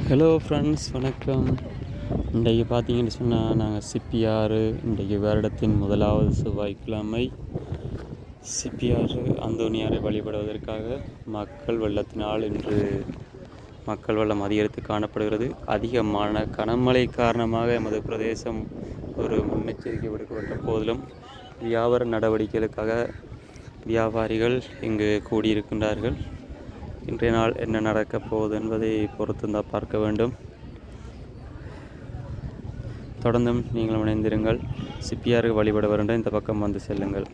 Hello friends, வணக்கம். இன்றைக்கு பார்த்தீங்கன்னு சொன்னால் நாங்கள் சிப்பியாறு இன்றைக்கு வருடத்தின் முதலாவது செவ்வாய்க்கிழமை சிப்பியாறு அந்தோனியாரை வழிபடுவதற்காக மக்கள் வெள்ளத்தினால் இன்று மக்கள் வெள்ளம் அதிகரித்து காணப்படுகிறது. அதிகமான கனமழை காரணமாக எமது பிரதேசம் ஒரு முன்னெச்சரிக்கை விடுக்கப்பட்ட போதிலும் வியாபார நடவடிக்கைகளுக்காக வியாபாரிகள் இங்கு கூடியிருக்கின்றார்கள். இன்றைய நாள் என்ன நடக்கப் போகுது என்பதை பொறுத்துந்தான் பார்க்க வேண்டும். தொடர்ந்தும் நீங்களும் இணைந்திருங்கள். சிப்பியாருக்கு வழிபட வருண்ட இந்த பக்கம் வந்து செல்லுங்கள்.